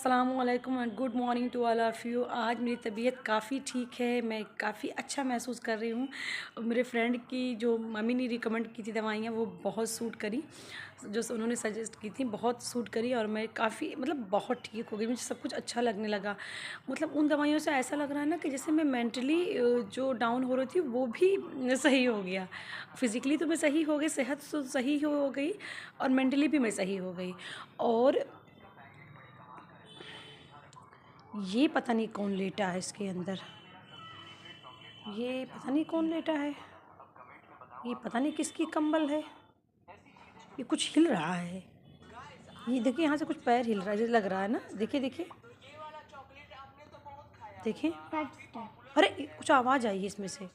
अस्सलामुअलैकुम and good morning to all of you. आज मेरी तबीयत काफ़ी ठीक है, मैं काफ़ी अच्छा महसूस कर रही हूँ। मेरे फ्रेंड की जो मम्मी ने रिकमेंड की थी दवाइयाँ वो बहुत सूट करी, जो उन्होंने सजेस्ट की थी बहुत सूट करी और मैं काफ़ी बहुत ठीक हो गई। मुझे सब कुछ अच्छा लगने लगा। उन दवाइयों से ऐसा लग रहा है ना कि जैसे मैं मेंटली जो डाउन हो रही थी वो भी सही हो गया। फ़िज़िकली तो मैं सही हो गई, सेहत तो सही हो गई और मेंटली भी मैं सही हो गई। और ये पता नहीं कौन लेटा है इसके अंदर, ये पता नहीं कौन लेटा है, ये पता नहीं किसकी कंबल है, ये कुछ हिल रहा है। ये देखिए यहाँ से कुछ पैर हिल रहा है, जैसे लग रहा है ना। देखिए देखिए देखिए, अरे कुछ आवाज़ आई है इसमें से,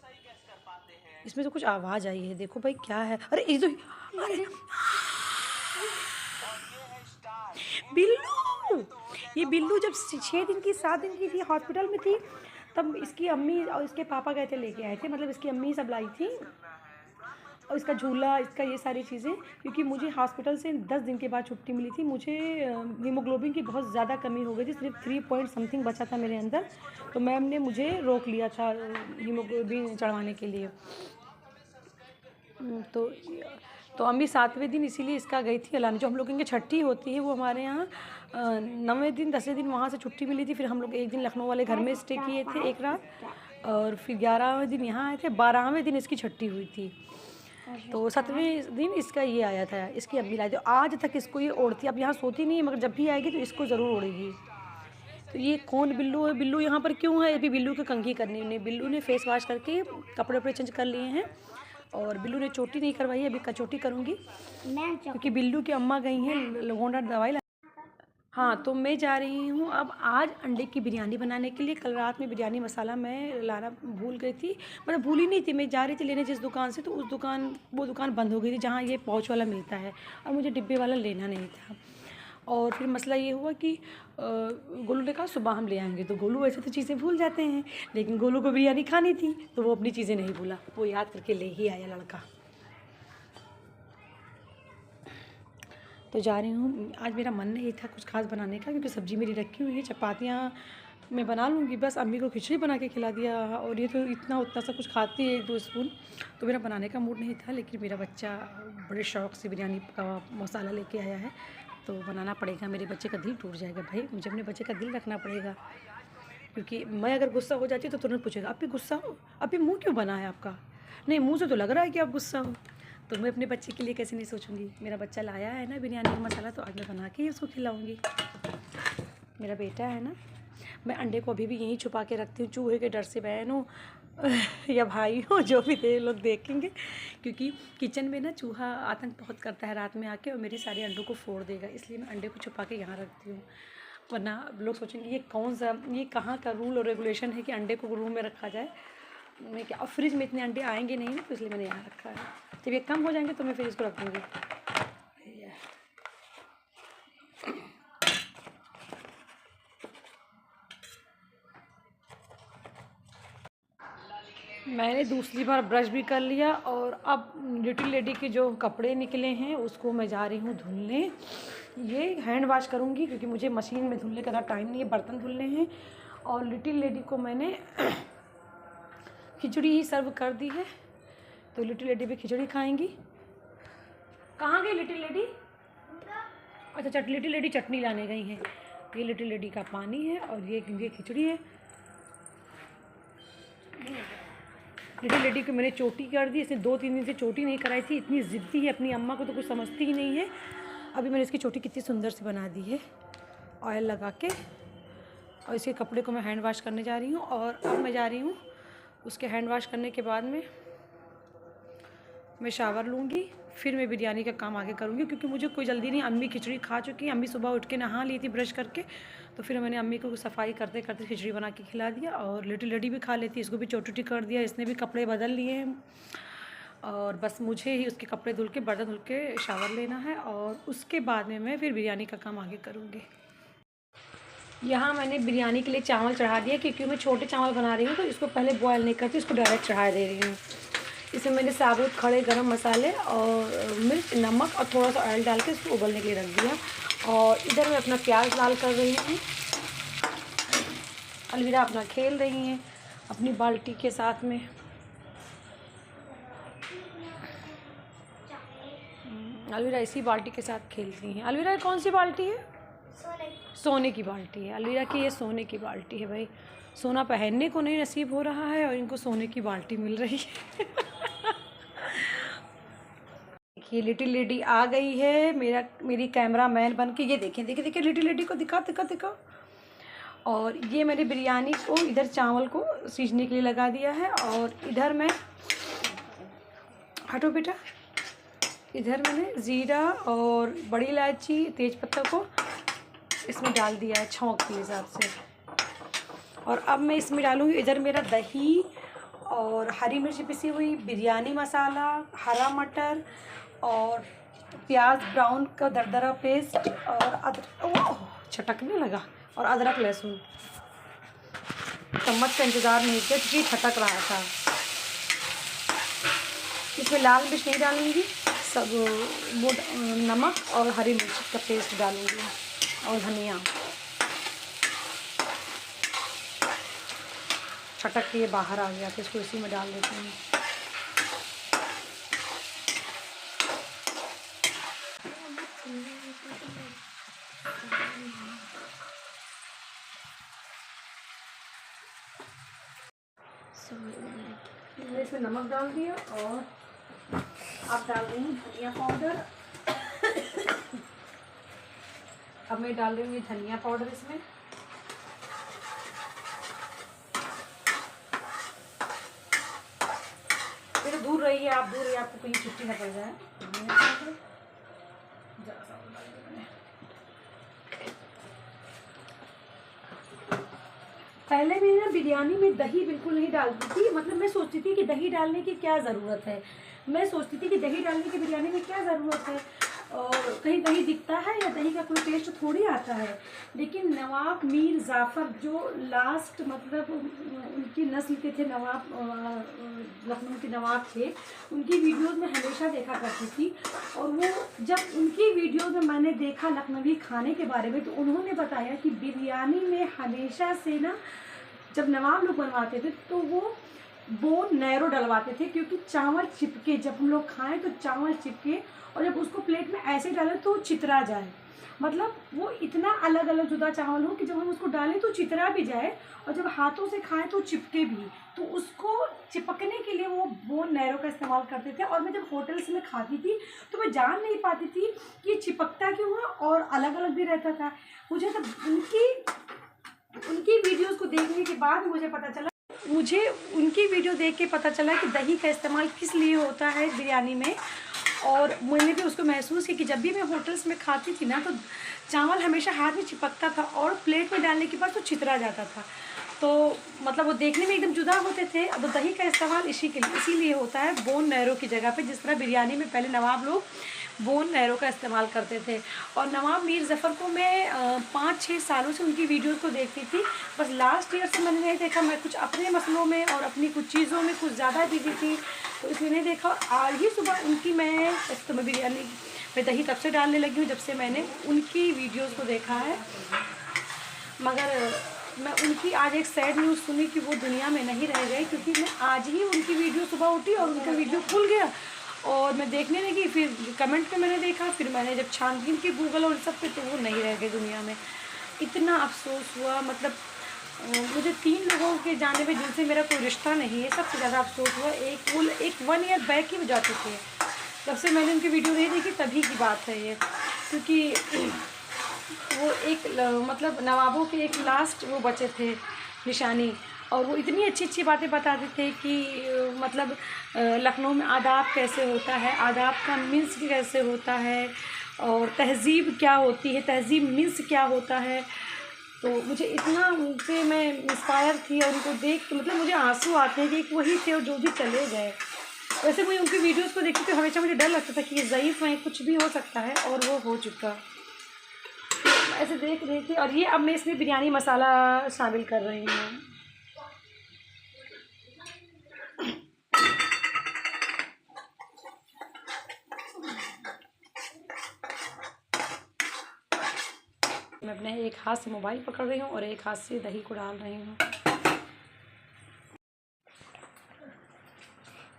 इसमें से कुछ आवाज़ आई है। देखो भाई क्या है, अरे ये तो, अरे बिल्लू, ये बिल्लू जब 6 दिन की 7 दिन की थी, हॉस्पिटल में थी, तब इसकी अम्मी और इसके पापा गए थे, लेके आए थे। इसकी अम्मी सब लाई थी, और इसका झूला, इसका ये सारी चीज़ें। क्योंकि मुझे हॉस्पिटल से 10 दिन के बाद छुट्टी मिली थी। मुझे हीमोग्लोबिन की बहुत ज़्यादा कमी हो गई थी, सिर्फ 3 पॉइंट समथिंग बचा था मेरे अंदर। तो मैम ने मुझे रोक लिया था हीमोग्लोबिन चढ़वाने के लिए। तो अम्मी 7वें दिन इसीलिए इसका गई थी लाने। जो हम लोगों की छठी होती है वो हमारे यहाँ 9वें दिन 10वें दिन वहाँ से छुट्टी मिली थी। फिर हम लोग एक दिन लखनऊ वाले घर में स्टे किए थे एक रात, और फिर 11वें दिन यहाँ आए थे। 12वें दिन इसकी छठी हुई थी, तो 7वें दिन इसका ये आया था, इसकी अम्मी लाई थी। आज तक इसको ये ओढ़ती, अब यहाँ सोती नहीं है, मगर जब भी आएगी तो इसको ज़रूर ओढ़ेगी। तो ये कौन बिल्लू है, बिल्लू यहाँ पर क्यों है? अभी बिल्लू की कंघी करनी है। बिल्लू ने फेस वॉश करके कपड़े वपड़े चेंज कर लिए हैं, और बिल्लू ने चोटी नहीं करवाई है, अभी कचोटी करूँगी क्योंकि बिल्लू की अम्मा गई हैं लगोंडा दवाई। हाँ, तो मैं जा रही हूँ अब आज अंडे की बिरयानी बनाने के लिए। कल रात में बिरयानी मसाला मैं लाना भूल गई थी, भूल ही नहीं थी। मैं जा रही थी लेने जिस दुकान से, तो वो दुकान बंद हो गई थी जहाँ ये पाउच वाला मिलता है, और मुझे डिब्बे वाला लेना नहीं था। और फिर मसला ये हुआ कि गोलू ने कहा सुबह हम ले आएंगे। तो गोलू वैसे तो चीज़ें भूल जाते हैं, लेकिन गोलू को बिरयानी खानी थी, तो वो अपनी चीज़ें नहीं भूला, वो याद करके ले ही आया लड़का। तो जा रही हूँ। आज मेरा मन नहीं था कुछ खास बनाने का, क्योंकि सब्ज़ी मेरी रखी हुई है, चपातियाँ मैं बना लूँगी बस। अम्मी को खिचड़ी बना के खिला दिया, और ये तो इतना उतना सा कुछ खाती है, 1-2 स्पून। तो मेरा बनाने का मूड नहीं था, लेकिन मेरा बच्चा बड़े शौक़ से बिरयानी का मसाला लेके आया है, तो बनाना पड़ेगा। मेरे बच्चे का दिल टूट जाएगा भाई, मुझे अपने बच्चे का दिल रखना पड़ेगा। क्योंकि मैं अगर गुस्सा हो जाती तो तुरंत पूछेगा, अब भी गुस्सा हो, अभी मुँह क्यों बना है आपका? नहीं, मुँह से तो लग रहा है कि आप गुस्सा हो। तो मैं अपने बच्चे के लिए कैसे नहीं सोचूंगी? मेरा बच्चा लाया है ना बिरयानी का मसाला, तो आज मैं बना के ही उसको खिलाऊंगी। मेरा बेटा है ना। मैं अंडे को अभी भी यहीं छुपा के रखती हूँ, चूहे के डर से। बहन हो या भाई हो, जो भी लोग देखेंगे, क्योंकि किचन में ना चूहा आतंक बहुत करता है रात में आके, और मेरे सारे अंडों को फोड़ देगा, इसलिए मैं अंडे को छुपा के यहाँ रखती हूँ। वरना लोग सोचेंगे ये कहाँ का रूल और रेगुलेशन है कि अंडे को रूम में रखा जाए। मैं क्या, अब फ्रिज में इतने अंडे आएंगे नहीं ना, तो इसलिए मैंने यहाँ रखा है। जब ये कम हो जाएंगे तो मैं फिर इसको रख दूँगी। मैंने दूसरी बार ब्रश भी कर लिया, और अब लिटिल लेडी के जो कपड़े निकले हैं उसको मैं जा रही हूँ धुलने। ये हैंड वॉश करूँगी, क्योंकि मुझे मशीन में धुलने का टाइम नहीं है, बर्तन धुलने हैं। और लिटिल लेडी को मैंने खिचड़ी ही सर्व कर दी है, तो लिटिल लेडी भी खिचड़ी खाएंगी। कहाँ गई लिटिल लेडी? अच्छा, लिटिल लेडी चटनी लाने गई हैं। ये लिटिल लेडी का पानी है, और ये खिचड़ी है। लिटिल लेडी को मैंने चोटी कर दी, इसने 2-3 दिन से चोटी नहीं कराई थी। इतनी ज़िद्दी है, अपनी अम्मा को तो कुछ समझती ही नहीं है। अभी मैंने इसकी चोटी कितनी सुंदर से बना दी है ऑयल लगा के। और इसके कपड़े को मैं हैंड वॉश करने जा रही हूँ, और अब मैं जा रही हूँ उसके हैंड वॉश करने के बाद में मैं शावर लूँगी, फिर मैं बिरयानी का काम आगे करूँगी, क्योंकि मुझे कोई जल्दी नहीं। अम्मी खिचड़ी खा चुकी है, अम्मी सुबह उठ के नहा ली थी ब्रश करके, तो फिर मैंने अम्मी को सफाई करते करते खिचड़ी बना के खिला दिया। और लिटिल लेडी भी खा लेती, इसको भी चोटी कर दिया, इसने भी कपड़े बदल लिए हैं। और बस मुझे ही उसके कपड़े धुल के, बर्तन धुल के शावर लेना है, और उसके बाद में मैं फिर बिरयानी का काम आगे करूँगी। यहाँ मैंने बिरयानी के लिए चावल चढ़ा दिया, क्योंकि मैं छोटे चावल बना रही हूँ, तो इसको पहले बॉयल नहीं करती, इसको डायरेक्ट चढ़ा दे रही हूँ। इसमें मैंने साबुत खड़े गरम मसाले और मिर्च, नमक और थोड़ा सा ऑयल डाल के इसको उबलने के लिए रख दिया। और इधर मैं अपना प्याज लाल कर रही हूँ। अलविदा अपना खेल रही हैं अपनी बाल्टी के साथ में। अलविदा इसी बाल्टी के साथ खेलती हैं। अलविदा कौन सी बाल्टी है? सोने की बाल्टी है। अलविदा की ये सोने की बाल्टी है भाई। सोना पहनने को नहीं नसीब हो रहा है और इनको सोने की बाल्टी मिल रही है। देखिए लिटिल लेडी आ गई है, मेरी कैमरा मैन बन के। ये देखें, देखिए देखिए लिटिल लेडी को दिखा दिखा दिखा। और ये मैंने बिरयानी को, इधर चावल को सीझने के लिए लगा दिया है। और इधर मैं, हटो बेटा, इधर मैंने ज़ीरा और बड़ी इलायची तेज़पत्ता को इसमें डाल दिया है छौंक के हिसाब से। और अब मैं इसमें डालूँगी इधर मेरा दही और हरी मिर्च पिसी हुई, बिरयानी मसाला, हरा मटर और प्याज ब्राउन का दरदरा पेस्ट और अदरक, छटकने लगा, और अदरक लहसुन। चम्मच का इंतज़ार नहीं किया क्योंकि छटक रहा था। इसमें लाल मिर्च नहीं डालूँगी, सब वो नमक और हरी मिर्च का पेस्ट डालूँगी और धनिया। छटक के ये बाहर आ गया तो इसको इसी में डाल देते हैं। मैंने इसमें नमक डाल दिया और अब डाल रही हूँ धनिया पाउडर। अब मैं डाल रही हूँ धनिया पाउडर इसमें। मेरे दूर रहिए, आप दूर रहिए, आपको कहीं छुट्टी ना पड़ जाए। पहले मैं ना बिरयानी में दही बिल्कुल नहीं डालती थी। मतलब मैं सोचती थी कि दही डालने की क्या ज़रूरत है, मैं सोचती थी कि दही डालने की बिरयानी में क्या ज़रूरत है, और कहीं दही दिखता है या दही का कोई टेस्ट थोड़ी आता है। लेकिन नवाब मीर जाफ़र जो लास्ट मतलब उनकी नस्ल के थे, नवाब लखनऊ के नवाब थे, उनकी वीडियोस में हमेशा देखा करती थी। और वो जब उनकी वीडियोस में मैंने देखा लखनवी खाने के बारे में, तो उन्होंने बताया कि बिरयानी में हमेशा से ना, जब नवाब लोग बनवाते थे तो वो बोन नैरो डलवाते थे, क्योंकि चावल चिपके, जब हम लोग खाएं तो चावल चिपके, और जब उसको प्लेट में ऐसे डालें तो चितरा जाए। मतलब वो इतना अलग अलग जुदा चावल हो कि जब हम उसको डालें तो चितरा भी जाए, और जब हाथों से खाएं तो चिपके भी। तो उसको चिपकने के लिए वो बोन नैरो का इस्तेमाल करते थे। और मैं जब होटल्स में खाती थी तो मैं जान नहीं पाती थी कि चिपकता क्यों है और अलग अलग भी रहता था। मुझे तब उनकी वीडियोज़ को देखने के बाद मुझे उनकी वीडियो देख के पता चला कि दही का इस्तेमाल किस लिए होता है बिरयानी में। और मैंने भी उसको महसूस किया कि जब भी मैं होटल्स में खाती थी ना, तो चावल हमेशा हाथ में चिपकता था और प्लेट में डालने के बाद तो चितरा जाता था। तो मतलब वो देखने में एकदम जुदा होते थे। अब दही का इस्तेमाल इसीलिए होता है बोन नैरो की जगह पे, जिस तरह बिरयानी में पहले नवाब लोग बोन नैरो का इस्तेमाल करते थे। और नवाब मीर ज़फ़र को मैं 5-6 सालों से उनकी वीडियोस को देखती थी। बस लास्ट ईयर से मैंने नहीं देखा। मैं कुछ अपने मसलों में और अपनी कुछ चीज़ों में कुछ ज़्यादा बिजी थी, तो इसलिए नहीं देखा। और आज ही सुबह उनकी मैं बिरयानी में दही तब से डालने लगी हूँ जब से मैंने उनकी वीडियोज़ को देखा है। मगर मैं उनकी आज एक सैड न्यूज़ सुनी कि वो दुनिया में नहीं रह गए, क्योंकि मैं आज ही उनकी वीडियो सुबह उठी और उनका वीडियो खुल गया और मैं देखने लगी। फिर कमेंट पे मैंने देखा, फिर मैंने जब छानबीन की गूगल और सब पे, तो वो नहीं रह गए दुनिया में। इतना अफसोस हुआ। मतलब मुझे 3 लोगों के जाने में जिनसे मेरा कोई रिश्ता नहीं है, सबसे ज़्यादा अफसोस हुआ। एक 1 ईयर बैक ही हो जा चुके हैं, जब से मैंने उनकी वीडियो नहीं देखी तभी की बात है ये। क्योंकि वो एक मतलब नवाबों के एक लास्ट वो बचे थे निशानी, और वो इतनी अच्छी अच्छी बातें बताते थे कि मतलब लखनऊ में आदाब कैसे होता है, आदाब का मीन्स कैसे होता है, और तहज़ीब क्या होती है, तहज़ीब मीन्स क्या होता है। तो मुझे इतना उनसे मैं इंस्पायर थी, और उनको देख के मतलब मुझे आंसू आते हैं कि एक वही थे और जो भी चले गए। वैसे मुझे उनकी वीडियोस को देखते तो हमेशा मुझे डर लगता था कि ये ज़ईफ़ हैं, कुछ भी हो सकता है, और वो हो चुका। ऐसे देख रही थी। और ये अब मैं इसमें बिरयानी मसाला शामिल कर रही हूँ। मैं अपने एक हाथ से मोबाइल पकड़ रही हूँ और एक हाथ से दही को डाल रही हूँ।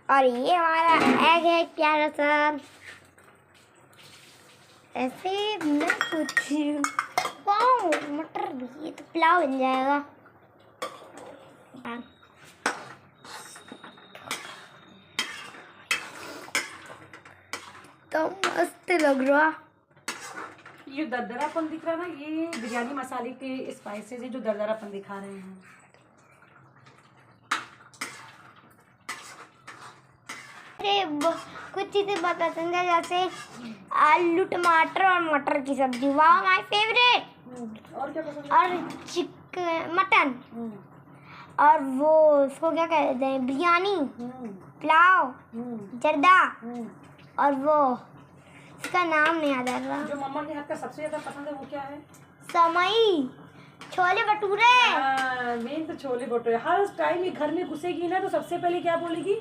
और ये हमारा एग है प्यारा सा, ऐसे न कुछ। वाओ, मटर भी, ये तो पुलाव बन जाएगा। तो मस्त लग रहा। ये दरदरापन दिख रहा ना, ये बिरयानी मसाले के स्पाइसेस है जो दरदरापन दिखा रहे हैं। कुछ चीजें बहुत पसंद है, जैसे आलू टमाटर और मटर की सब्जी, वाह माय फेवरेट। और क्या पसंद है? और चिकन, मटन, और वो उसको क्या कहते हैं, बिरयानी, पुलाव, जर्दा, और वो उसका नाम नहीं याद आ रहा। जो मम्मा के हाथ का सबसे ज्यादा पसंद है वो क्या है? समई, छोले भटूरे। मेन तो छोले भटूरे। हर टाइम ये घर में घुसेगी ना तो सबसे पहले क्या बोलेगी?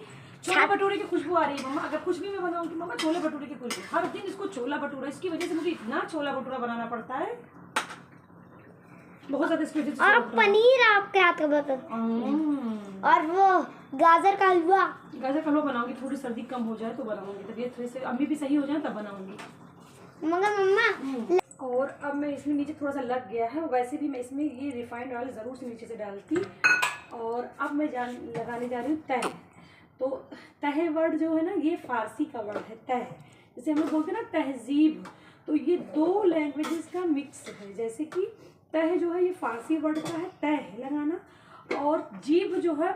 छोले भटूरे की खुशबू आ रही है मम्मा। अगर कुछ भी मैं बनाऊंगी मम्मा छोले भटूरे की खुशबू। हर दिन इसको छोला भटूरा, इसकी वजह से मुझे इतना छोला भटूरा बनाना पड़ता है, बहुत ज्यादा स्पेशल। और पनीर आपके हाथ का बहुत। और वो गाजर का हलवा। गाजर का हलवा बनाऊंगी, थोड़ी सर्दी कम हो जाए तो बनाऊंगी, तबीयत थोड़ी से अम्मी भी सही हो जाए तब बनाऊंगी। मगर मम्मा, और अब मैं इसमें नीचे थोड़ा सा लग गया है, वैसे भी मैं इसमें ये रिफाइंड ऑयल ज़रूर से नीचे से डालती। और अब मैं लगाने जा रही हूँ तह। तो तह वर्ड जो है ना, ये फारसी का वर्ड है तह, जैसे हम लोग बोलते हैं ना तहजीब, तो ये दो लैंग्वेजेस का मिक्स है। जैसे कि तह जो है ये फारसी वर्ड का है तह लगाना, और जीभ जो है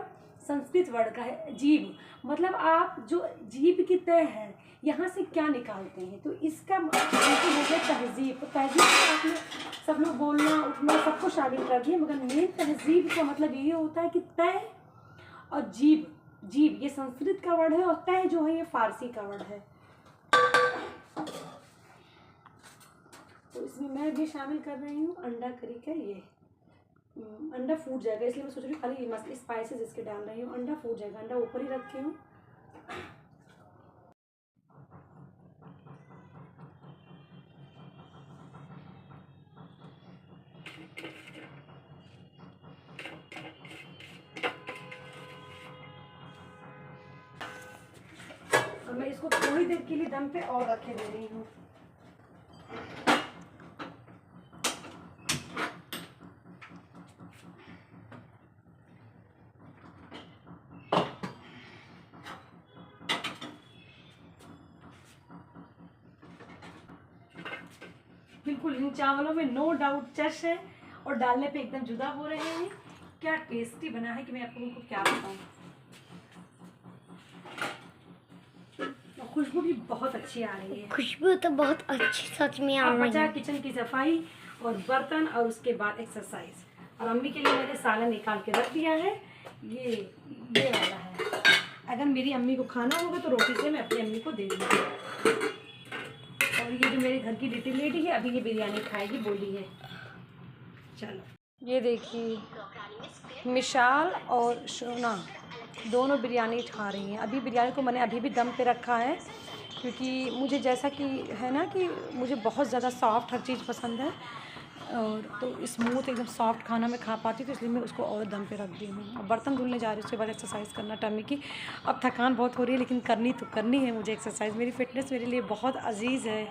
संस्कृत वर्ड का है जीभ। मतलब आप जो जीभ की तह है यहाँ से क्या निकालते हैं, तो इसका मतलब हो गया तहजीब। तो तहजीब में आपने सब लोग बोलना उठना सबको शामिल कर दिए, मगर मेन तहजीब का मतलब ये होता है कि तह और जीभ। जीभ ये संस्कृत का वर्ड है और तह जो है ये फारसी का वर्ड है। तो इसमें मैं भी शामिल कर रही हूँ अंडा करी का। ये अंडा फूट जाएगा, इसलिए मैं सोच रही हूँ खाली स्पाइसेस इसके डाल रही हूँ। अंडा फूट जाएगा, अंडा ऊपर ही रखी हूँ। और मैं इसको थोड़ी देर के लिए दम पे और रखे दे रही हूँ। बिल्कुल इन चावलों में नो डाउट चश है और डालने पे एकदम जुदा हो रहे हैं। क्या टेस्टी बना है कि मैं आप लोगों को क्या बताऊं। खुशबू भी बहुत अच्छी आ रही है। खुशबू तो बहुत अच्छी सच में आ रही है। किचन की सफाई और बर्तन और उसके बाद एक्सरसाइज। और अम्मी के लिए मैंने सालन निकाल के रख दिया है, ये वाला है। अगर मेरी अम्मी को खाना होगा तो रोटी से मैं अपनी अम्मी को दे दूँगी। और ये जो मेरे घर की लिटिल लेडी है अभी ये बिरयानी खाएगी बोली है। चलो ये देखिए मिशाल और शोना दोनों बिरयानी खा रही हैं। अभी बिरयानी को मैंने अभी भी दम पे रखा है, क्योंकि मुझे जैसा कि है ना कि मुझे बहुत ज़्यादा सॉफ्ट हर चीज़ पसंद है, और तो स्मूथ एकदम सॉफ्ट खाना मैं खा पाती, तो इसलिए मैं उसको और दम पे रख दी हूँ। अब बर्तन धुलने जा रही हूँ, उसके बाद एक्सरसाइज करना टमी की। अब थकान बहुत हो रही है लेकिन करनी तो करनी है मुझे एक्सरसाइज। मेरी फिटनेस मेरे लिए बहुत अजीज़ है।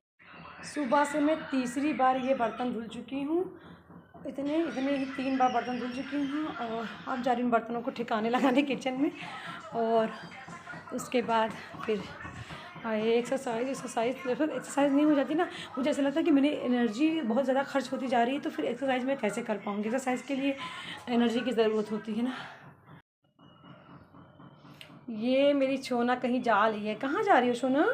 सुबह से मैं तीसरी बार ये बर्तन धुल चुकी हूँ, इतने ही 3 बार बर्तन धुल चुकी हूँ। और अब जा रही हूँ बर्तनों को ठिकाने लगाने किचन में, और उसके बाद फिर एक्सरसाइज नहीं हो जाती ना, मुझे ऐसा लगता है कि मेरी एनर्जी बहुत ज़्यादा खर्च होती जा रही है, तो फिर एक्सरसाइज मैं कैसे कर पाऊँगी। एक्सरसाइज के लिए एनर्जी की ज़रूरत होती है ना। ये मेरी सोना कहीं जा रही है। कहाँ जा रही हो सोना?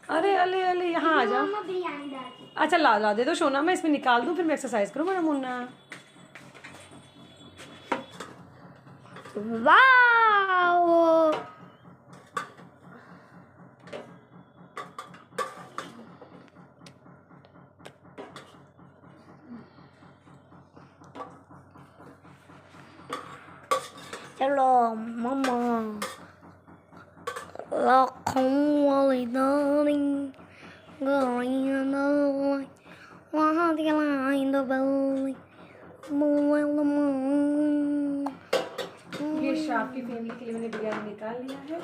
अरे अले अले यहाँ आ जाओ। अच्छा ला दे दो सोना, मैं इसमें निकाल दूँ फिर मैं एक्सरसाइज करूँ मेरा मुन्ना। वाओ, चलो मम्मा वहाँ line the bell. ये शाप की फैमिली के लिए मैंने बिरयानी निकाल लिया है।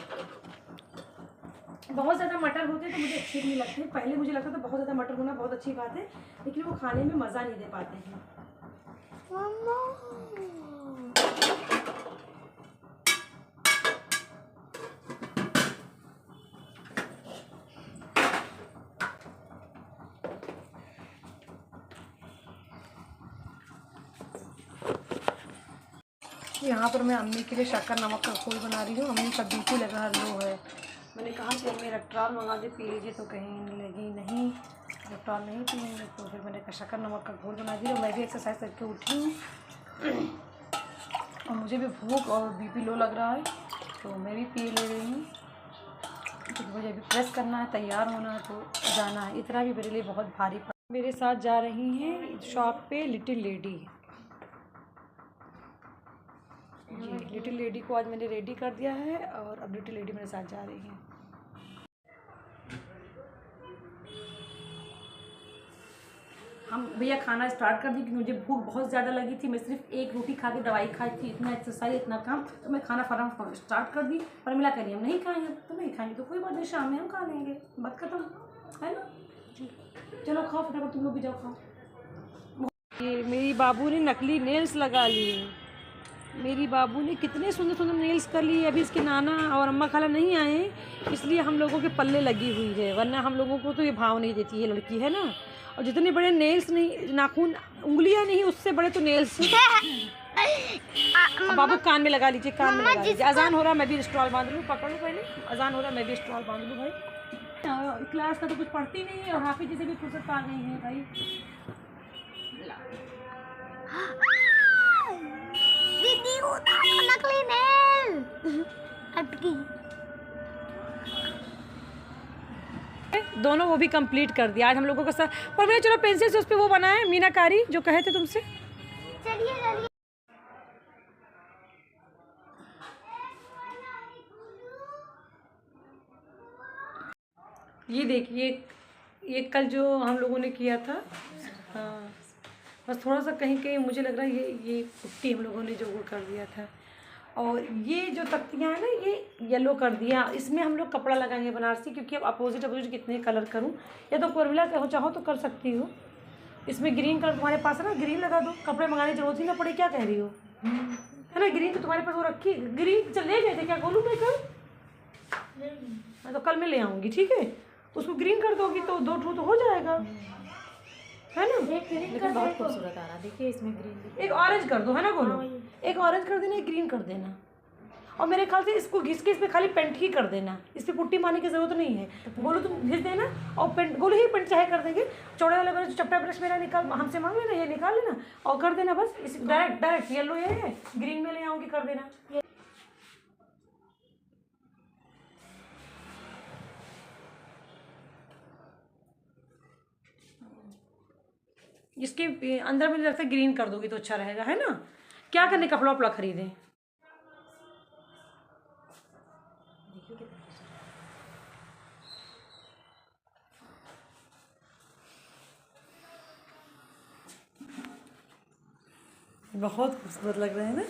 बहुत ज़्यादा मटर होते तो मुझे अच्छे नहीं लगते। पहले मुझे लगता था बहुत ज़्यादा मटर होना बहुत अच्छी बात है, लेकिन वो खाने में मज़ा नहीं दे पाते हैं। यहाँ पर मैं अम्मी के लिए शक्कर नमक का घोल बना रही हूँ। अम्मी का बीपी लगा लो है। मैंने कहा कि अम्मी इलेक्ट्रॉल मंगा दे पी लीजिए, तो कहीं लगी नहीं, इलेक्ट्रॉल नहीं पिएंगे। तो फिर मैंने शक्कर नमक का घोल बना दिया। मैं भी एक्सरसाइज करके उठी हूँ और मुझे भी भूख और बीपी लो लग रहा है, तो मैं भी पी ले रही हूँ। तो मुझे अभी प्रेस करना है, तैयार होना है, तो जाना है। इतना भी मेरे लिए बहुत भारी पड़ा। मेरे साथ जा रही हैं शॉप पे लिटिल लेडी जी। लिटिल लेडी को आज मैंने रेडी कर दिया है और अब लिटिल लेडी मेरे साथ जा रही है। हम भैया खाना स्टार्ट कर दी क्योंकि मुझे भूख बहुत ज़्यादा लगी थी। मैं सिर्फ एक रोटी खा के दवाई खाई थी, इतना एक्सरसाइज इतना काम, तो मैं खाना फटाफट स्टार्ट कर दी। पर मिला करिए हम नहीं खाएंगे तो नहीं खाएंगे, तो कोई बात नहीं, शाम में हम खा लेंगे, बात खत्म है ना। चलो खाओ फटाफट, तुम लोग भी जाओ खाओ। ये मेरी बाबू ने नकली नेल्स लगा लिए। मेरी बाबू ने कितने सुंदर सुंदर नेल्स कर लिए। अभी इसके नाना और अम्मा खाला नहीं आए, इसलिए हम लोगों के पल्ले लगी हुई है, वरना हम लोगों को तो ये भाव नहीं देती है लड़की है ना। और जितने बड़े नेल्स नहीं, नाखून उंगलियां नहीं, उससे बड़े तो नेल्स। अब बाबू कान में लगा लीजिए, कान में लगा लीजिए। अजान हो रहा, मैं भी स्टॉल बांध लूँ, पकड़ लूँ पहले। अजान हो रहा, मैं भी स्टॉल बांध लूँ भाई। क्लास का तो कुछ पढ़ती नहीं है और हाफिज जी से भी फुर्सत पा गई है भाई। दीदी उतारो नकली नेल अटकी। दोनों वो भी कंप्लीट कर दिया आज हम लोगों का। पर भैया चलो पेंसिल से उस पर वो बनाए मीनाकारी जो कहे थे तुमसे। चलिए चलिए। ये देखिए, ये कल जो हम लोगों ने किया था, हाँ, बस थोड़ा सा कहीं कहीं मुझे लग रहा है ये पुट्टी हम लोगों ने जो वो कर दिया था। और ये जो तख्तियाँ हैं ना, ये येलो कर दिया। इसमें हम लोग कपड़ा लगाएंगे बनारसी, क्योंकि अब अपोजिट कितने कलर करूँ, या तो कोरमिला हो चाहो तो कर सकती हो। इसमें ग्रीन कलर तुम्हारे पास है ना, ग्रीन लगा दो, कपड़े मंगाने की जरूरत ही ना पड़े। क्या कह रही हो, है ना। ग्रीन तो तुम्हारे पास वो रखी, ग्रीन चल ले गए थे क्या गोलू में कल? मैं तो कल मैं ले आऊँगी, ठीक है। उसको ग्रीन कर दोगी तो 2 ठो तो हो जाएगा, है ना। लेकिन बहुत खूबसूरत आ रहा है, देखिए इसमें ग्रीन। एक ऑरेंज कर दो, है ना गोलू, एक ऑरेंज कर देना, एक ग्रीन कर देना। और मेरे ख्याल से इसको घिस के इस पर खाली पेंट ही कर देना, इस पर पुट्टी मारने की जरूरत नहीं है। गोलू तुम घिस देना और पेंट, गोलू ही पेंट चाहे कर देंगे। चौड़े वाले ब्रश, चपटा ब्रश मेरा निकाल, हमसे मांग लेना, ये निकाल लेना और कर देना बस। इस डायरेक्ट येलो ये है, ग्रीन में ले आऊँगी, कर देना। इसके अंदर मुझे लगता है ग्रीन कर दोगी तो अच्छा रहेगा, है ना। क्या करने, कपड़ा वपड़ा खरीदें। बहुत खूबसूरत लग रहे हैं ना।